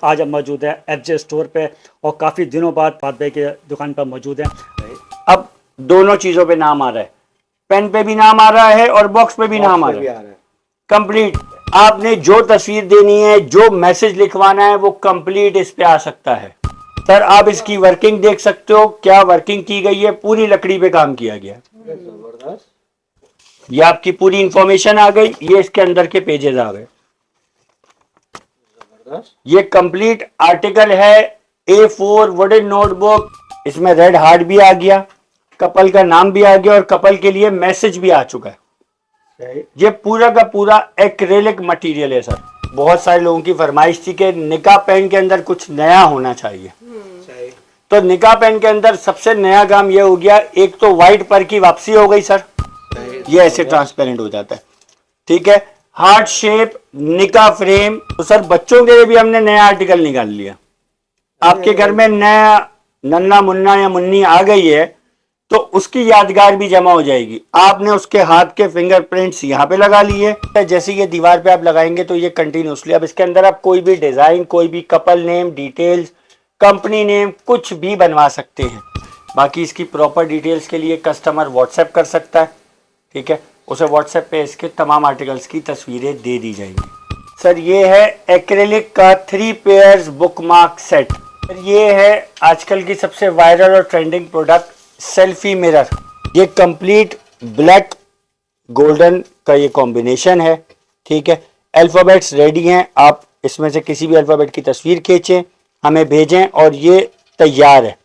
आज हम मौजूद है एफजे स्टोर पे और काफ़ी दिनों बाद फात भाई के दुकान पर मौजूद है। अब दोनों चीजों पे नाम आ रहा है, पेन पे भी नाम आ रहा है और बॉक्स पे भी नाम आ रहा है। कंप्लीट आपने जो तस्वीर देनी है, जो मैसेज लिखवाना है, वो कंप्लीट इस पे आ सकता है। सर आप इसकी वर्किंग देख सकते हो, क्या वर्किंग की गई है, पूरी लकड़ी पे काम किया गया। ये आपकी पूरी इंफॉर्मेशन आ गई, ये इसके अंदर के पेजेस आ गए। ये कंप्लीट आर्टिकल है, A4 वुडन नोटबुक, इसमें रेड हार्ट भी आ गया, कपल का नाम भी आ गया और कपल के लिए मैसेज भी आ चुका है। ये पूरा का पूरा एक्रेलिक मटेरियल है सर। बहुत सारे लोगों की फरमाइश थी कि निकाह पेन के अंदर कुछ नया होना चाहिए, तो निकाह पेन के अंदर सबसे नया काम यह हो गया, एक तो व्हाइट पर की वापसी हो गई सर, ये ऐसे ट्रांसपेरेंट हो जाता है, ठीक है। हार्ट शेप निकाह फ्रेम, तो सर बच्चों के लिए भी हमने नया आर्टिकल निकाल लिया। आपके घर में नया नन्ना मुन्ना या मुन्नी आ गई है तो उसकी यादगार भी जमा हो जाएगी। आपने उसके हाथ के फिंगरप्रिंट्स यहाँ पे लगा लिए, जैसे ये दीवार पे आप लगाएंगे तो ये कंटिन्यूसली, अब इसके अंदर आप कोई भी डिजाइन, कोई भी couple name, details, company name, कुछ भी बनवा सकते हैं। बाकी इसकी प्रॉपर डिटेल्स के लिए कस्टमर व्हाट्सएप कर सकता है, ठीक है, उसे व्हाट्सएप पे इसके तमाम आर्टिकल्स की तस्वीरें दे दी जाएंगी। सर ये है एक्रेलिक का 3 पेयर्स बुकमार्क सेट। ये है आजकल की सबसे वायरल और ट्रेंडिंग प्रोडक्ट सेल्फी मिरर। ये कंप्लीट ब्लैक गोल्डन का ये कॉम्बिनेशन है, ठीक है। अल्फाबेट्स रेडी हैं, आप इसमें से किसी भी अल्फाबेट की तस्वीर खींचें, हमें भेजें और ये तैयार है।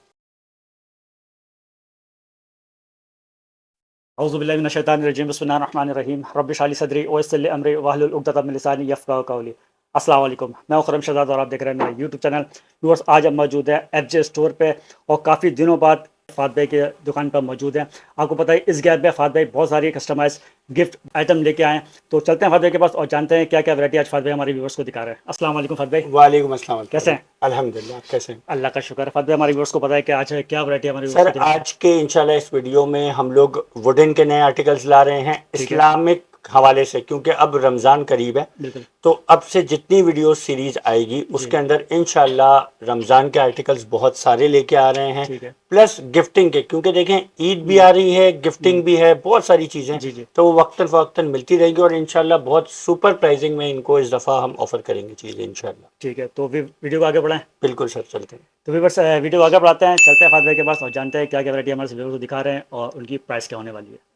औज़ुबिल्लाहिमिनश्शैतानिर्रजीम बिस्मिल्लाहिर्रहमानिर्रहीम रब्बिश इश्रह ली सदरी व यस्सिर ली अमरी वहलुल उक़दतम मिन लिसानी यफ़क़हू क़ौली। अस्सलाम वालेकुम, मैं खुर्रम शहज़ाद और आप देख रहे हैं मेरा यूट्यूब चैनल। व्यूअर्स, आज हम मौजूद है एफजे स्टोर पे और काफ़ी दिनों बाद फात भाई के दुकान पर मौजूद हैं। आपको पता है इस गैप में फात भाई बहुत सारी कस्टमाइज गिफ्ट आइटम लेके आए हैं, तो चलते हैं फात भाई के पास और जानते हैं क्या क्या वैरायटी आज फात भाई हमारे व्यूअर्स को दिखा रहे हैं। अस्सलाम वालेकुम फात भाई। वालेकुम अस्सलाम। कैसे हैं? अल्हम्दुलिल्लाह, आप कैसे हैं? अल्लाह का शुक्र है। फात भाई हमारे व्यूअर्स को पता है कि आज क्या वैरायटी हमारे सर व्यूअर्स को दिखा आज के इंशाल्लाह इस वीडियो में हम लोग वुडन के नए आर्टिकल्स ला रहे हैं इस्लामिक हवाले से, क्योंकि अब रमज़ान करीब है, बिल्कुल। तो अब से जितनी वीडियो सीरीज आएगी उसके अंदर इंशाल्लाह रमज़ान के आर्टिकल्स बहुत सारे लेके आ रहे हैं, ठीक है। प्लस गिफ्टिंग के, क्योंकि देखें ईद भी आ रही है, गिफ्टिंग भी है, बहुत सारी चीज़ें, जी जी। तो वो वक्तन फ़वक्तन मिलती रहेगी और इंशाल्लाह बहुत सुपर प्राइसिंग में इनको इस दफ़ा हम ऑफर करेंगे चीज़ें इंशाल्लाह। ठीक है, तो फिर वीडियो को आगे बढ़ाएं। बिल्कुल सर, चलते हैं। तो फिर बस वीडियो को आगे बढ़ाते हैं, चलते हैं फात भाई के पास और जानते हैं क्या क्या वैरायटी हमारे व्यूअर्स को दिखा रहे हैं और उनकी प्राइस क्या होने वाली है।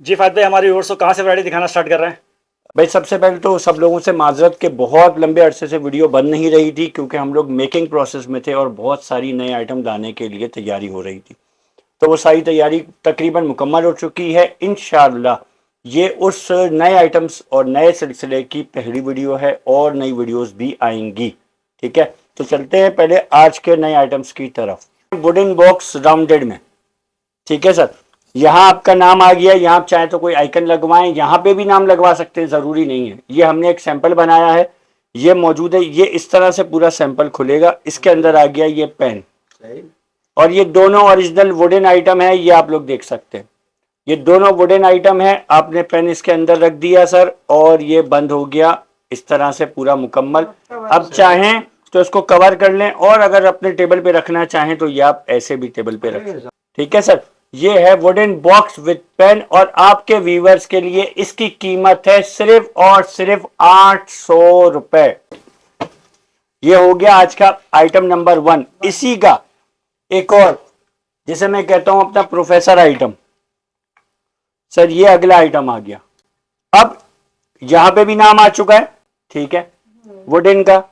जी फात भाई, हमारे व्यूअर्स को कहाँ से वैरायटी दिखाना स्टार्ट कर रहे हैं? भाई सबसे पहले तो सब लोगों से माजरत के बहुत लंबे अरसे से वीडियो बन नहीं रही थी, क्योंकि हम लोग मेकिंग प्रोसेस में थे और बहुत सारी नए आइटम लाने के लिए तैयारी हो रही थी, तो वो सारी तैयारी तकरीबन मुकम्मल हो चुकी है। इंशाअल्लाह ये उस नए आइटम्स और नए सिलसिले की पहली वीडियो है और नई वीडियोस भी आएंगी, ठीक है। तो चलते हैं पहले आज के नए आइटम्स की तरफ। वुडन बॉक्स राउंडेड में, ठीक है सर, यहाँ आपका नाम आ गया, यहाँ आप चाहें तो कोई आइकन लगवाएं, यहाँ पे भी नाम लगवा सकते हैं, ज़रूरी नहीं है। ये हमने एक सैंपल बनाया है, ये मौजूद है, ये इस तरह से पूरा सैंपल खुलेगा, इसके अंदर आ गया ये पेन, और ये दोनों ओरिजिनल वुडन आइटम है, ये आप लोग देख सकते हैं, ये दोनों वुडन आइटम है। आपने पेन इसके अंदर रख दिया सर और ये बंद हो गया इस तरह से पूरा मुकम्मल। अब चाहें तो इसको कवर कर लें और अगर अपने टेबल पे रखना चाहें तो ये आप ऐसे भी टेबल पे रख सकते, ठीक है सर। ये है वुडन बॉक्स विद पेन और आपके व्यूअर्स के लिए इसकी कीमत है सिर्फ और सिर्फ 800 रुपए। ये हो गया आज का आइटम नंबर 1। इसी का एक और, जिसे मैं कहता हूं अपना प्रोफेसर आइटम, सर ये अगला आइटम आ गया। अब यहां पे भी नाम आ चुका है, ठीक है, वुडन का।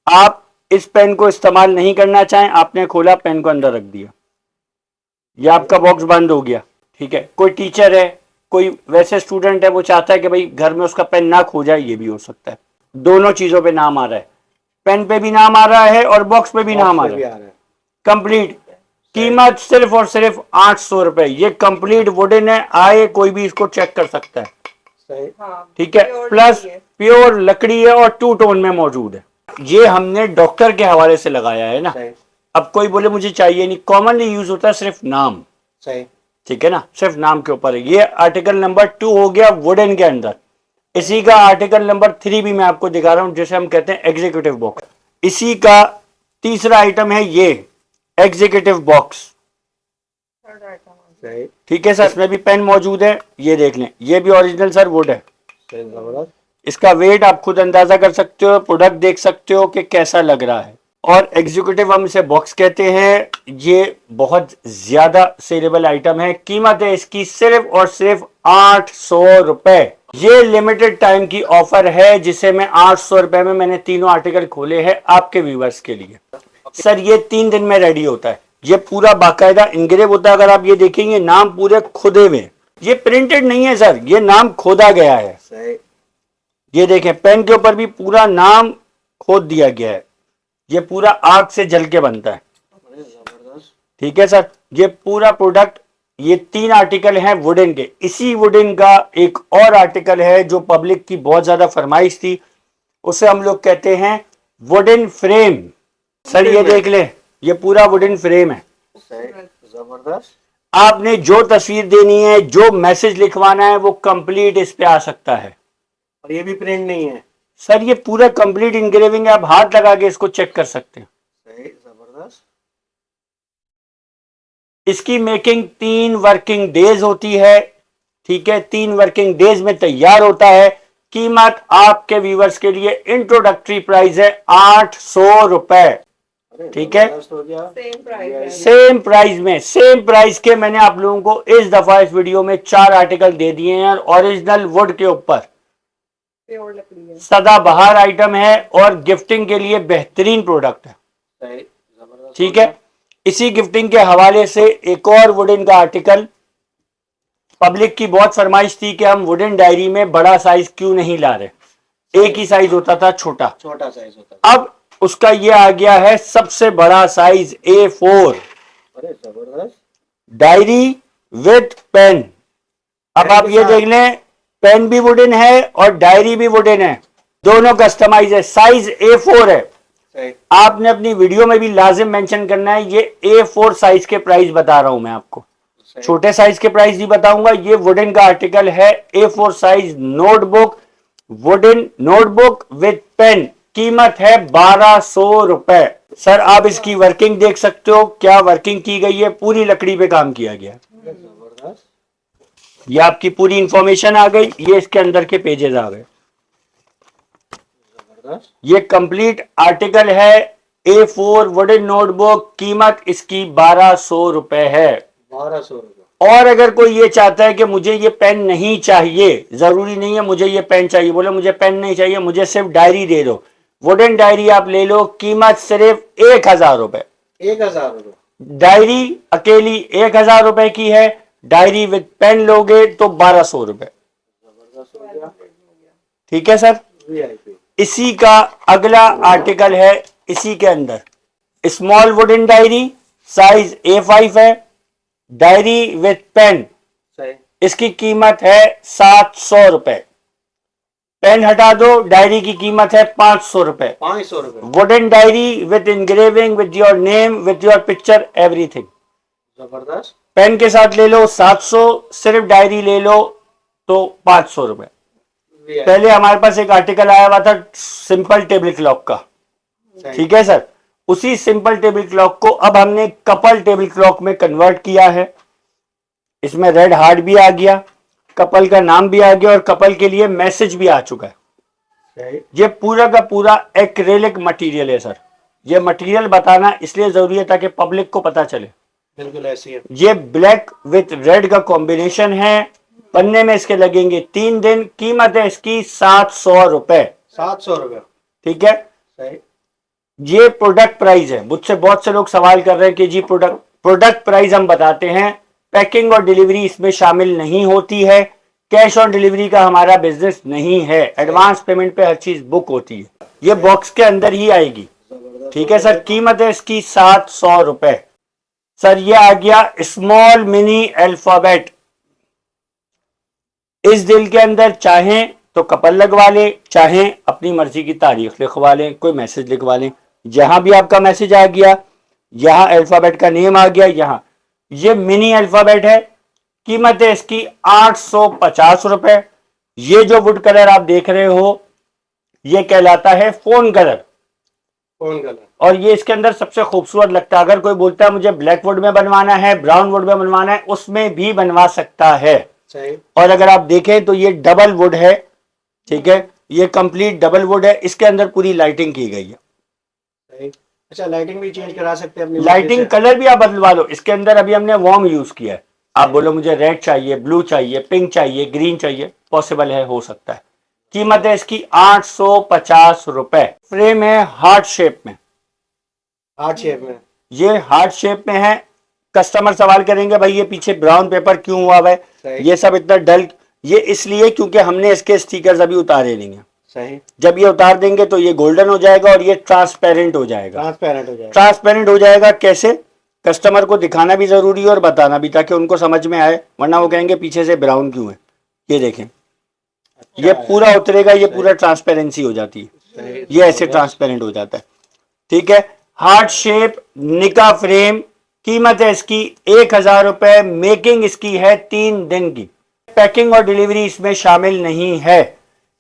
आप इस पेन को इस्तेमाल नहीं करना चाहें, आपने खोला, पेन को अंदर रख दिया, ये आपका बॉक्स बंद हो गया, ठीक है। कोई टीचर है, कोई वैसे स्टूडेंट है, वो चाहता है कि भाई घर में उसका पेन ना खो जाए, ये भी हो सकता है। दोनों चीजों पे नाम आ रहा है, पेन पे भी नाम आ रहा है और बॉक्स पे भी नाम आ रहा है। कंप्लीट कीमत सिर्फ और सिर्फ 800 रुपए। ये कंप्लीट वुडन है, आए कोई भी इसको चेक कर सकता है, ठीक है। प्लस प्योर लकड़ी है और 2 टोन में मौजूद है। ये हमने डॉक्टर के हवाले से लगाया है ना, अब कोई बोले मुझे चाहिए नहीं, कॉमनली यूज होता है सिर्फ नाम, ठीक है ना, सिर्फ नाम के ऊपर है। ये आर्टिकल नंबर 2 हो गया वुडन के अंदर। इसी का आर्टिकल नंबर 3 भी मैं आपको दिखा रहा हूं, जिसे हम कहते हैं एग्जीक्यूटिव बॉक्स। इसी का तीसरा आइटम है ये एग्जीक्यूटिव बॉक्स। ठीक है सर, इसमें भी पेन मौजूद है, ये देख लें, ये भी ओरिजिनल सर वुड है। इसका वेट आप खुद अंदाजा कर सकते हो, प्रोडक्ट देख सकते हो कि कैसा लग रहा है। और एग्जीक्यूटिव हम इसे बॉक्स कहते हैं। ये बहुत ज्यादा सेलेबल आइटम है। कीमत है इसकी सिर्फ और सिर्फ 800 रुपए। ये लिमिटेड टाइम की ऑफर है, जिसे मैं 800 रुपए में मैंने तीनों आर्टिकल खोले हैं आपके व्यूवर्स के लिए। सर ये 3 दिन में रेडी होता है। ये पूरा बाकायदा इंग्रेव होता है। अगर आप ये देखेंगे नाम पूरे खुदे हुए, ये प्रिंटेड नहीं है सर, ये नाम खोदा गया है। ये देखें, पेन के ऊपर भी पूरा नाम खोद दिया गया है। ये पूरा आग से जल के बनता है। ठीक है सर, ये पूरा प्रोडक्ट, ये 3 आर्टिकल हैं वुडन के। इसी वुडन का एक और आर्टिकल है जो पब्लिक की बहुत ज्यादा फरमाइश थी, उसे हम लोग कहते हैं वुडन फ्रेम। सर ये देख ले, ये पूरा वुडन फ्रेम है। जबरदस्त। आपने जो तस्वीर देनी है, जो मैसेज लिखवाना है, वो कंप्लीट इस पे आ सकता है। और ये भी प्रिंट नहीं है सर, ये पूरा कंप्लीट इंग्रेविंग है, आप हाथ लगा के इसको चेक कर सकते हैं। सही, जबरदस्त। इसकी मेकिंग 3 वर्किंग डेज होती है। ठीक है, 3 वर्किंग डेज में तैयार होता है। कीमत आपके व्यूवर्स के लिए इंट्रोडक्टरी प्राइस है 800 रुपए। ठीक है, सेम प्राइस में, सेम प्राइस के मैंने आप लोगों को इस दफा इस वीडियो में 4 आर्टिकल दे दिए हैं। ओरिजिनल वुड के ऊपर सदाबहार आइटम है और गिफ्टिंग के लिए बेहतरीन प्रोडक्ट है। ठीक है, इसी गिफ्टिंग के हवाले से एक और वुडन का आर्टिकल, पब्लिक की बहुत फरमाइश थी कि हम वुडन डायरी में बड़ा साइज क्यों नहीं ला रहे, एक ही साइज होता था, छोटा साइज होता। अब उसका ये आ गया है सबसे बड़ा साइज A4 अरे जबरदस्त। Diary with pen. अब आप ये देख लें, पेन भी वुडन है और डायरी भी वुडन है, दोनों कस्टमाइज है। साइज A4 है। सही। आपने अपनी वीडियो में भी लाजिम मेंशन करना है, ये A4 साइज के प्राइस बता रहा हूं मैं आपको, छोटे साइज के प्राइस नहीं बताऊंगा। ये वुडन का आर्टिकल है, A4 size notebook, wooden notebook with pen. कीमत है 1200 रुपए। सर आप इसकी वर्किंग देख सकते हो, क्या वर्किंग की गई है, पूरी लकड़ी पे काम किया गया। जबरदस्त। ये आपकी पूरी इंफॉर्मेशन आ गई, ये इसके अंदर के पेजेस आ गए। जबरदस्त। ये कंप्लीट आर्टिकल है, A4 वुडन नोटबुक। कीमत इसकी 1200 रुपए है। 1200 रुपए। और अगर कोई ये चाहता है कि मुझे ये पेन नहीं चाहिए, जरूरी नहीं है मुझे ये पेन चाहिए, बोले मुझे पेन नहीं चाहिए, मुझे सिर्फ डायरी दे दो, वुडन डायरी आप ले लो। कीमत सिर्फ 1000 रुपए। 1000 रुपए। डायरी अकेली 1000 रुपए की है, डायरी विद पेन लोगे तो 1200 रुपए। जबरदस्त हो गया। ठीक है सर, VIP। इसी का अगला आर्टिकल है, इसी के अंदर small wooden diary, size A5 है, डायरी विद पेन। सही। इसकी कीमत है 700 रुपए। पेन हटा दो, डायरी की कीमत है 500 रुपए। 500 रुपए। Wooden diary with engraving with your name with your picture everything. जबरदस्त। पेन के साथ ले लो 700, सिर्फ डायरी ले लो तो 500 रुपए। VIP। पहले हमारे पास एक आर्टिकल आया हुआ था सिंपल टेबल क्लॉक का। सही। ठीक है सर, उसी सिंपल टेबल क्लॉक को अब हमने कपल टेबल क्लॉक में कन्वर्ट किया है। इसमें रेड हार्ट भी आ गया, कपल का नाम भी आ गया और कपल के लिए मैसेज भी आ चुका है। सही। ये पूरा का पूरा एक्रेलिक मटेरियल है सर। ये मटेरियल बताना इसलिए जरूरी है ताकि पब्लिक को पता चले। बिल्कुल ऐसी है। ये ब्लैक विथ रेड का कॉम्बिनेशन है। बनने में इसके लगेंगे 3 दिन। कीमत है इसकी 700 रुपए। 700 रुपए। ठीक है, सही। ये प्रोडक्ट प्राइस है। मुझसे बहुत से लोग सवाल कर रहे हैं कि जी प्रोडक्ट प्राइस हम बताते हैं, पैकिंग और डिलीवरी इसमें शामिल नहीं होती है, कैश ऑन डिलीवरी का हमारा बिजनेस नहीं है, एडवांस पेमेंट पे हर चीज बुक होती है। ये बॉक्स के अंदर ही आएगी। जबरदस्त। ठीक है सर, कीमत है इसकी 700 रुपए। सर ये आ गया स्मॉल मिनी अल्फाबेट। इस दिल के अंदर चाहें तो कपल लगवा लें, चाहें अपनी मर्जी की तारीख लिखवा लें, कोई मैसेज लिखवा लें। जहां भी आपका मैसेज आ गया, यहां अल्फाबेट का नेम आ गया। यहां ये मिनी अल्फाबेट है, कीमत है इसकी 850 रुपए। ये जो वुड कलर आप देख रहे हो ये कहलाता है फोन कलर, फोन कलर। और ये इसके अंदर सबसे खूबसूरत लगता है। अगर कोई बोलता है मुझे ब्लैक वुड में बनवाना है, ब्राउन वुड में बनवाना है, उसमें भी बनवा सकता है। सही। और अगर आप देखें तो ये डबल वुड है, ठीक है, ये कंप्लीट डबल वुड है। इसके अंदर पूरी लाइटिंग की गई है। सही। अच्छा, लाइटिंग भी चेंज करा सकते हैं अपनी लाइटिंग कलर भी आप बदलवा लो। इसके अंदर अभी हमने वार्म यूज किया है। आप बोलो मुझे रेड चाहिए, ब्लू चाहिए, पिंक चाहिए, ग्रीन चाहिए, पॉसिबल है, हो सकता है। कीमत है इसकी 850 रुपए। फ्रेम है हार्ट शेप में, हार्ट शेप में। ये हार्ट शेप में है। कस्टमर सवाल करेंगे भाई ये पीछे ब्राउन पेपर क्यों हुआ है, सही। ये सब इतना डल, ये इसलिए क्योंकि हमने इसके स्टिकर्स अभी उतारे नहीं है। सही। जब ये उतार देंगे तो ये गोल्डन हो जाएगा और ये ट्रांसपेरेंट हो जाएगा। ट्रांसपेरेंट हो जाएगा। ट्रांसपेरेंट हो जाएगा कैसे, कस्टमर को दिखाना भी जरूरी है और बताना भी, ताकि उनको समझ में आए, वरना वो कहेंगे पीछे से ब्राउन क्यों है। ये देखें, ये पूरा उतरेगा, ये पूरा ट्रांसपेरेंसी हो जाती है, सही। ये ऐसे ट्रांसपेरेंट हो जाता है। ठीक है, हार्ट शेप निका फ्रेम। कीमत है इसकी 1000 रुपए। मेकिंग इसकी है 3 दिन की। पैकिंग और डिलीवरी इसमें शामिल नहीं है।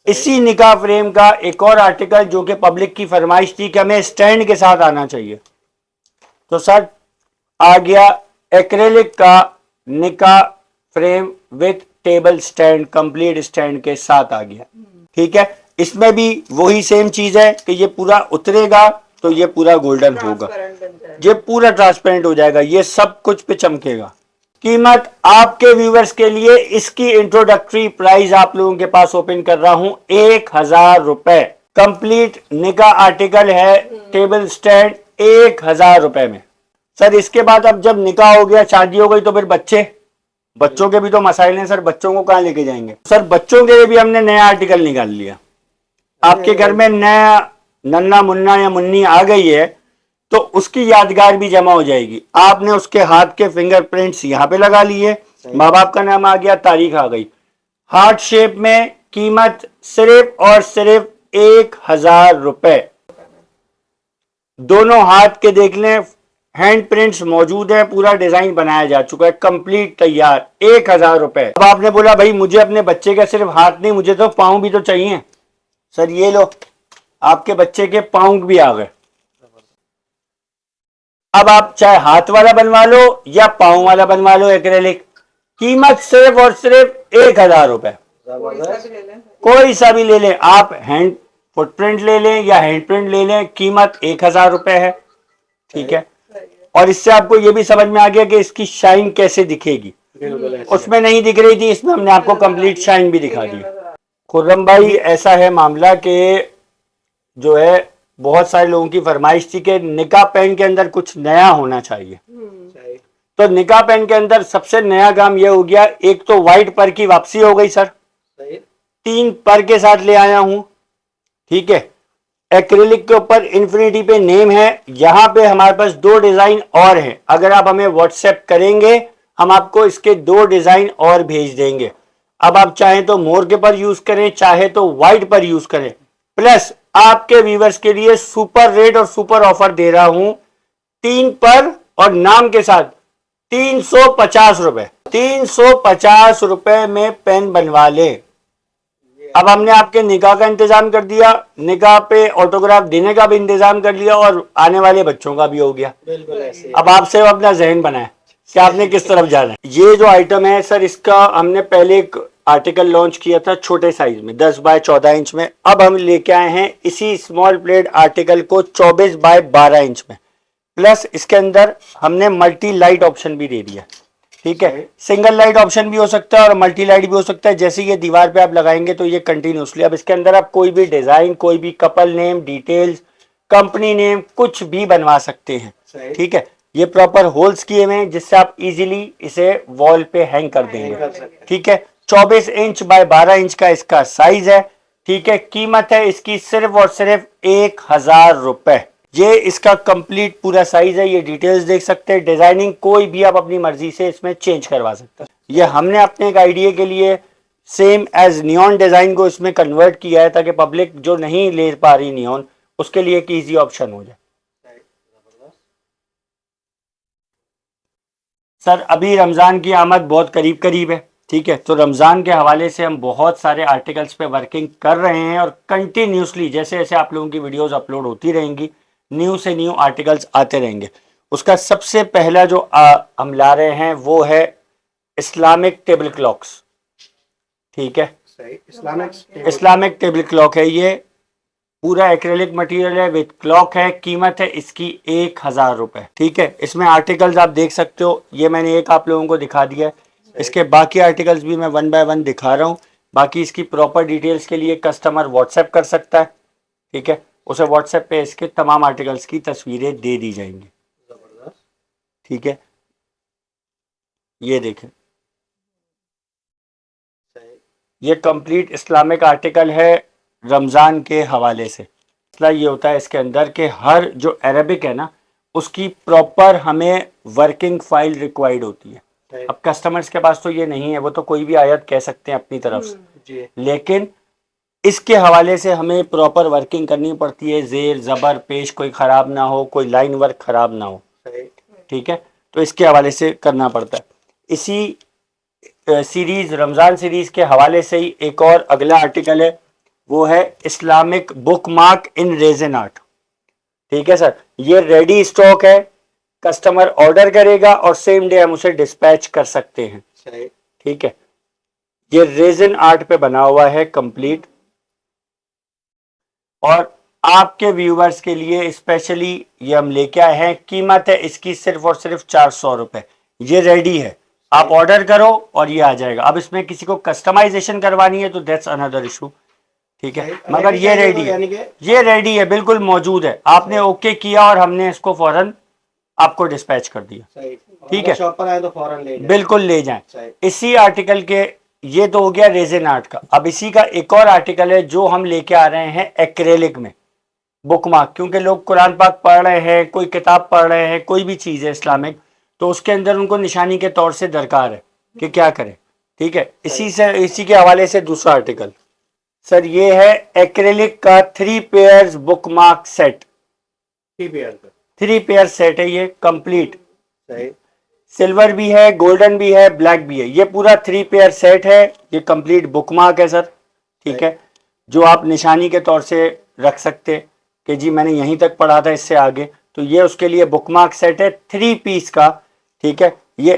इसी निका फ्रेम का एक और आर्टिकल जो कि पब्लिक की फरमाइश थी कि हमें स्टैंड के साथ आना चाहिए, तो सर आ गया एक्रेलिक का निका frame with table stand, complete stand के साथ आ गया। ठीक है, इसमें भी वही सेम चीज है कि ये पूरा उतरेगा तो ये पूरा गोल्डन होगा, ये पूरा ट्रांसपेरेंट हो जाएगा, ये सब कुछ पे चमकेगा। कीमत आपके व्यूवर्स के लिए इसकी इंट्रोडक्टरी प्राइस आप लोगों के पास ओपन कर रहा हूं 1000 रुपए। कंप्लीट निका आर्टिकल है, टेबल स्टैंड 1000 रुपए में। सर इसके बाद अब जब निकाह हो गया, शादी हो गई, तो फिर बच्चों के भी तो मसाइल हैं सर, बच्चों को कहाँ लेके जाएंगे। सर बच्चों के लिए भी हमने नया आर्टिकल निकाल लिया। आपके घर में नया नन्ना मुन्ना या मुन्नी आ गई है तो उसकी यादगार भी जमा हो जाएगी। आपने उसके हाथ के फिंगरप्रिंट्स यहाँ पे लगा लिए, माँ बाप का नाम आ गया, तारीख आ गई। हार्ट शेप में, कीमत सिर्फ और सिर्फ 1000 रुपए। दोनों हाथ के देख लें, हैंड प्रिंट्स मौजूद है, पूरा डिजाइन बनाया जा चुका है, कंप्लीट तैयार, 1000 रुपए। अब आपने बोला भाई मुझे अपने बच्चे का सिर्फ हाथ नहीं, मुझे तो पाँव भी तो चाहिए। सर ये लो, आपके बच्चे के पाँव भी आ गए। अब आप चाहे हाथ वाला बनवा लो या पाँव वाला बनवा लो एक्रेलिक, कीमत सिर्फ और सिर्फ 1000 रुपए। कोई सा भी ले लें आप, हैंड फुटप्रिंट ले लें या हैंड प्रिंट ले लें, कीमत 1000 रुपए है। ठीक है, और इससे आपको ये भी समझ में आ गया कि इसकी शाइन कैसे दिखेगी। उसमें नहीं दिख रही थी, इसमें हमने आपको कंप्लीट शाइन भी दिखा दी। खुर्रम भाई ऐसा है मामला कि जो है बहुत सारे लोगों की फरमाइश थी कि निकाह पेन के अंदर कुछ नया होना चाहिए। तो निकाह पेन के अंदर सबसे नया काम यह हो गया, एक तो व्हाइट पर की वापसी हो गई सर, 3 पर के साथ ले आया हूं। ठीक है, एक्रिलिक के ऊपर इन्फिनिटी पे नेम है। यहां पे हमारे पास 2 डिजाइन और हैं। अगर आप हमें व्हाट्सएप करेंगे हम आपको इसके 2 डिजाइन और भेज देंगे। अब आप चाहें तो मोर के पर यूज करें, चाहे तो व्हाइट पर यूज करें। प्लस आपके व्यूवर्स के लिए सुपर रेट और सुपर ऑफर दे रहा हूं, 3 पर और नाम के साथ 350 रुपए। 350 रुपए में पेन बनवा ले। अब हमने आपके निकाह का इंतजाम कर दिया, निकाह पे ऑटोग्राफ देने का भी इंतजाम कर लिया और आने वाले बच्चों का भी हो गया। अब आपसे अपना जहन बनाए कि आपने किस तरफ जाना है। ये जो आइटम है सर, इसका हमने पहले एक आर्टिकल लॉन्च किया था छोटे साइज में 10 बाय 14 इंच में। अब हम लेके आए हैं इसी स्मॉल प्लेट आर्टिकल को 24 बाय 12 इंच में। प्लस इसके अंदर हमने मल्टी लाइट ऑप्शन भी दे दिया। ठीक है, सिंगल लाइट ऑप्शन भी हो सकता है और मल्टी लाइट भी हो सकता है। जैसे ये दीवार पे आप लगाएंगे तो ये कंटिन्यूसली, अब इसके अंदर आप कोई भी डिजाइन, कोई भी couple name, details, company name, कुछ भी बनवा सकते हैं। ठीक है, ये प्रॉपर होल्स किए हुए हैं जिससे आप इजीली इसे वॉल पे हैंग कर देंगे। ठीक है, 24 इंच बाय 12 इंच का इसका साइज है। ठीक है, कीमत है इसकी सिर्फ और सिर्फ 1000 रुपए। ये इसका कंप्लीट पूरा साइज है। ये डिटेल्स देख सकते हैं, डिजाइनिंग कोई भी आप अपनी मर्जी से इसमें चेंज करवा सकते हैं। ये हमने अपने एक आइडिया के लिए सेम एज नियॉन डिजाइन को इसमें कन्वर्ट किया है ताकि पब्लिक जो नहीं ले पा रही नियॉन उसके लिए एक ईजी ऑप्शन हो जाए। सर अभी रमज़ान की आमद बहुत करीब करीब है, ठीक है, तो रमज़ान के हवाले से हम बहुत सारे आर्टिकल्स पे वर्किंग कर रहे हैं और कंटिन्यूसली जैसे जैसे आप लोगों की वीडियोस अपलोड होती रहेंगी न्यू से न्यू आर्टिकल्स आते रहेंगे। उसका सबसे पहला जो हम ला रहे हैं वो है इस्लामिक टेबल क्लॉक्स, ठीक है, सही। इस्लामिक टेबल क्लॉक है, ये पूरा एक्रेलिक मटेरियल है विद क्लॉक है, कीमत है इसकी 1000 रुपए, ठीक है। इसमें आर्टिकल्स आप देख सकते हो, ये मैंने एक आप लोगों को दिखा दिया है, इसके बाकी आर्टिकल्स भी मैं 1 बाय 1 दिखा रहा हूँ। बाकी इसकी प्रॉपर डिटेल्स के लिए कस्टमर व्हाट्सएप कर सकता है, ठीक है, उसे व्हाट्सएप पे इसके तमाम आर्टिकल्स की तस्वीरें दे दी जाएंगी, ठीक है। ये देखें, ये कंप्लीट इस्लामिक आर्टिकल है रमज़ान के हवाले से। मसला ये होता है इसके अंदर के हर जो अरबिक है ना उसकी प्रॉपर हमें वर्किंग फाइल रिक्वायर्ड होती है। अब कस्टमर्स के पास तो ये नहीं है, वो तो कोई भी आयत कह सकते हैं अपनी तरफ से, लेकिन इसके हवाले से हमें प्रॉपर वर्किंग करनी पड़ती है, जेर ज़बर पेश कोई ख़राब ना हो, कोई लाइन वर्क ख़राब ना हो, ठीक है, तो इसके हवाले से करना पड़ता है। इसी सीरीज़ रमज़ान सीरीज़ के हवाले से ही एक और अगला आर्टिकल है, वो है Islamic book mark in resin art, ठीक है सर। ये रेडी स्टॉक है, कस्टमर ऑर्डर करेगा और सेम डे हम उसे डिस्पैच कर सकते हैं, ठीक है। ये रेजन आर्ट पे बना हुआ है कंप्लीट, और आपके व्यूवर्स के लिए स्पेशली ये हम लेके आए हैं। कीमत है इसकी सिर्फ और सिर्फ 400 रुपए। ये रेडी है, आप ऑर्डर करो और ये आ जाएगा। अब इसमें किसी को कस्टमाइजेशन करवानी है तो दैट्स अनदर इशू, ठीक है, मगर ये रेडी है, ये रेडी है, बिल्कुल मौजूद है। आपने ओके किया और हमने इसको फौरन आपको डिस्पैच कर दिया, ठीक है, शॉप पर आए तो फौरन ले जाएं। बिल्कुल ले जाएं। इसी आर्टिकल के, ये तो हो गया रेजिन आर्ट का। अब इसी का एक और आर्टिकल है जो हम लेके आ रहे हैं एक्रेलिक में, बुक मार्क, क्योंकि लोग कुरान पाक पढ़ रहे हैं, कोई किताब पढ़ रहे हैं, कोई भी चीज़ है इस्लामिक, तो उसके अंदर उनको निशानी के तौर से दरकार है कि क्या करें, ठीक है। इसी के हवाले से दूसरा आर्टिकल सर, ये है एक्रेलिक का 3 pairs book mark set, 3 pair set है ये कंप्लीट, सिल्वर भी है, गोल्डन भी है, ब्लैक भी है, ये पूरा 3 पेयर सेट है। ये कंप्लीट बुक मार्क है सर, ठीक है, जो आप निशानी के तौर से रख सकते कि जी मैंने यहीं तक पढ़ा था, इससे आगे, तो ये उसके लिए बुक मार्क सेट है 3 पीस का, ठीक है। ये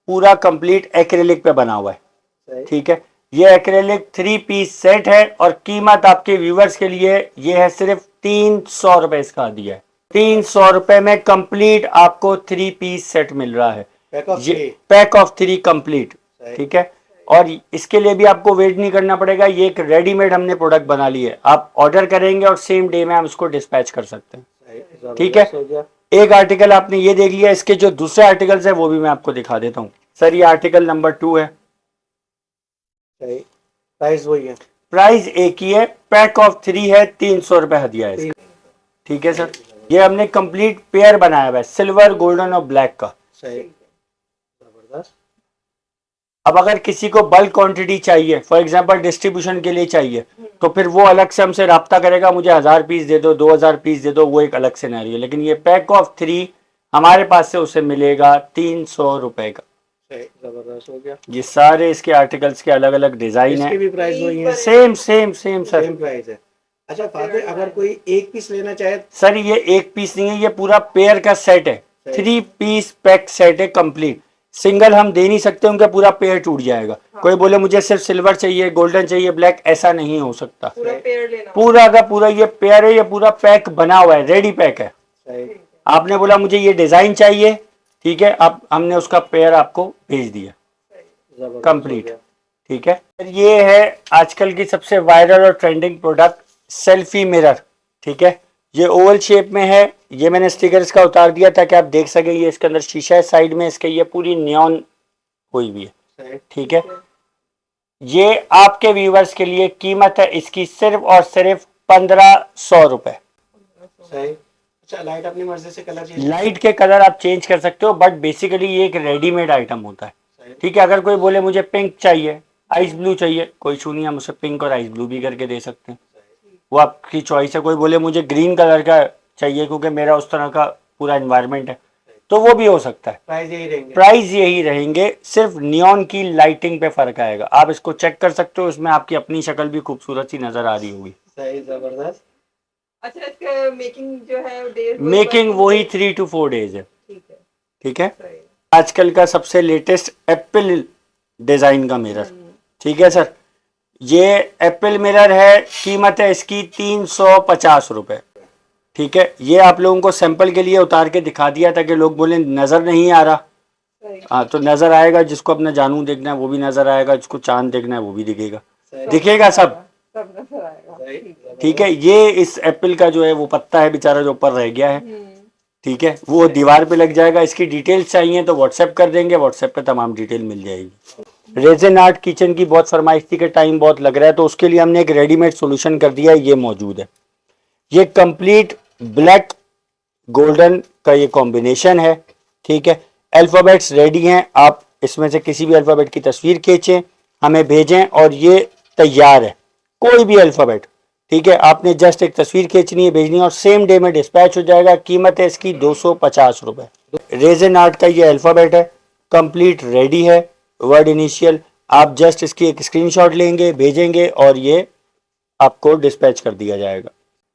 पूरा कंप्लीट एक्रेलिक पे बना हुआ है, ठीक है। ये एक्रेलिक 3 पीस सेट है और कीमत आपके व्यूवर्स के लिए ये है सिर्फ 300 रुपए इसका दिया है। 300 रुपए में कंप्लीट आपको 3 पीस सेट मिल रहा है, पैक ऑफ 3 कंप्लीट, ठीक है। और इसके लिए भी आपको वेट नहीं करना पड़ेगा, ये एक रेडीमेड हमने प्रोडक्ट बना ली है, आप ऑर्डर करेंगे और सेम डे में हम इसको डिस्पैच कर सकते हैं, ठीक है। एक आर्टिकल आपने ये देख लिया, इसके जो दूसरे आर्टिकल्स है वो भी मैं आपको दिखा देता हूँ सर। ये आर्टिकल नंबर 2 है, प्राइस वही है, प्राइस एक ही है, पैक ऑफ 3 है, 300 रुपए हदिया है, ठीक है सर। ये हमने कंप्लीट पेयर बनाया हुआ है सिल्वर, गोल्डन और ब्लैक का, जबरदस्त। अब अगर किसी को बल्क क्वांटिटी चाहिए, फॉर एग्जांपल डिस्ट्रीब्यूशन के लिए चाहिए, तो फिर वो अलग से हमसे रब्ता करेगा, मुझे 1000 पीस दे दो, 2000 पीस दे दो, वो एक अलग सिनेरियो है। लेकिन ये पैक ऑफ 3 हमारे पास से उसे मिलेगा 300 रुपए का, जबरदस्त हो गया। ये सारे इसके आर्टिकल्स के अलग अलग डिजाइन है, भी प्राइस वही है, same same same sir, same price है। अच्छा फातिह, अगर कोई एक पीस लेना चाहे सर, ये एक पीस नहीं है, ये पूरा पेयर का सेट है, 3 पीस पैक सेट है कंप्लीट। सिंगल हम दे नहीं सकते, उनका पूरा पेयर टूट जाएगा। कोई बोले मुझे सिर्फ सिल्वर चाहिए, गोल्डन चाहिए, ब्लैक, ऐसा नहीं हो सकता, पूरा का पूरा ये पेयर है, ये पूरा पैक बना हुआ है, रेडी पैक है। आपने बोला मुझे ये डिजाइन चाहिए, ठीक है, अब हमने उसका पेयर आपको भेज दिया कंप्लीट, ठीक है। ये है आजकल की सबसे वायरल और ट्रेंडिंग प्रोडक्ट सेल्फी मिरर, ठीक है। ये ओवल शेप में है, ये मैंने स्टिकर इसका उतार दिया ताकि आप देख सकें। ये इसके अंदर शीशा है साइड में इसके, ये पूरी नियॉन हुई भी है, ठीक है। ये आपके व्यूवर्स के लिए कीमत है इसकी सिर्फ और सिर्फ 1500 रुपए। अच्छा, लाइट अपनी मर्जी से कलर चेंज, लाइट के कलर आप चेंज कर सकते हो, बट बेसिकली ये एक रेडीमेड आइटम होता है, ठीक है। अगर कोई बोले मुझे पिंक चाहिए, आइस ब्लू चाहिए, कोई इशू नहीं, हम उसे पिंक और आइस ब्लू भी करके दे सकते हैं, वो आपकी चॉइस है। कोई बोले मुझे ग्रीन कलर का चाहिए क्योंकि मेरा उस तरह का पूरा एनवायरनमेंट है, तो वो भी हो सकता है। प्राइस यही रहेंगे? प्राइस यही रहेंगे, सिर्फ नियॉन की लाइटिंग पे फर्क आएगा। आप इसको चेक कर सकते हो, इसमें आपकी अपनी शक्ल भी खूबसूरत सी नजर आ रही होगी। सही, जबरदस्त। अच्छा, इसका मेकिंग जो है डेज मेकिंग वही 3 to 4 डेज है। ठीक है, ठीक है। सही। आजकल का सबसे लेटेस्ट एप्पल डिजाइन का मिरर। ठीक है सर, ये एप्पल मिरर है, कीमत है इसकी 350 रुपए। ठीक है, ये आप लोगों को सैंपल के लिए उतार के दिखा दिया ताकि लोग बोले नजर नहीं आ रहा। सही। हाँ, तो नजर आएगा, जिसको अपना जानू देखना है वो भी नजर आएगा, जिसको चांद देखना है वो भी दिखेगा, सही। दिखेगा सब। सब नजर आएगा। सही, ठीक है, ये इस एप्पल का जो है वो पत्ता है बेचारा जो ऊपर रह गया है। ठीक है, वो दीवार पे लग जाएगा। इसकी डिटेल्स चाहिए तो व्हाट्सएप कर देंगे, व्हाट्सएप पे तमाम डिटेल मिल जाएगी। रेजिन आर्ट किचन की बहुत फरमाइश थी कि टाइम बहुत लग रहा है, तो उसके लिए हमने एक रेडीमेड सोल्यूशन कर दिया है, ये मौजूद है। ये कंप्लीट ब्लैक गोल्डन का ये कॉम्बिनेशन है। ठीक है, अल्फ़ाबेट्स रेडी हैं, आप इसमें से किसी भी अल्फ़ाबेट की तस्वीर खींचें, हमें भेजें और ये तैयार है, कोई भी अल्फ़ाबेट। ठीक है, आपने जस्ट एक तस्वीर खींचनी है, भेजनी है और सेम डे में डिस्पैच हो जाएगा। कीमत है इसकी 250 रुपए। रेजिन आर्ट का ये अल्फ़ाबेट है, कंप्लीट रेडी है, वर्ड इनिशियल। आप जस्ट इसकी एक स्क्रीनशॉट लेंगे, भेजेंगे और ये आपको डिस्पैच कर दिया जाएगा।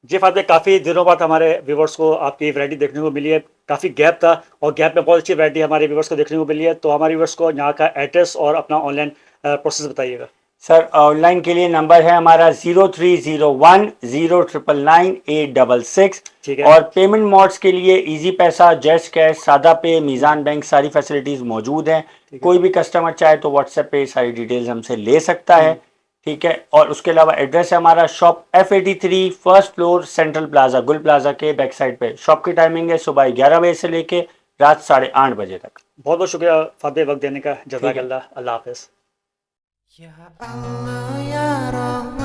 जी फादे, काफ़ी दिनों बाद हमारे व्यूवर्स को आपकी वैरायटी देखने को मिली है। काफ़ी गैप था और गैप में बहुत अच्छी वैरायटी हमारे व्यूवर्स को देखने को मिली है। तो हमारे व्यूवर्स को यहाँ का एड्रेस और अपना ऑनलाइन प्रोसेस बताइएगा। सर, ऑनलाइन के लिए नंबर है हमारा 0301099866। ठीक है। और पेमेंट मोड्स के लिए इजी पैसा, जस्ट कैश, सादा पे, मीज़ान बैंक, सारी फैसिलिटीज़ मौजूद हैं। कोई भी कस्टमर चाहे तो व्हाट्सएप पे सारी डिटेल्स हमसे ले सकता है। ठीक है, और उसके अलावा एड्रेस है हमारा shop F83 first floor, central plaza, गुल प्लाजा के बैक साइड पे। शॉप की टाइमिंग है सुबह 11 बजे से लेके रात 8:30 बजे तक। बहुत बहुत शुक्रिया फादे वक्त देने का। जज़ाकल्लाह। अल्लाह हाफ़िज़। Ya Allah ya Rahman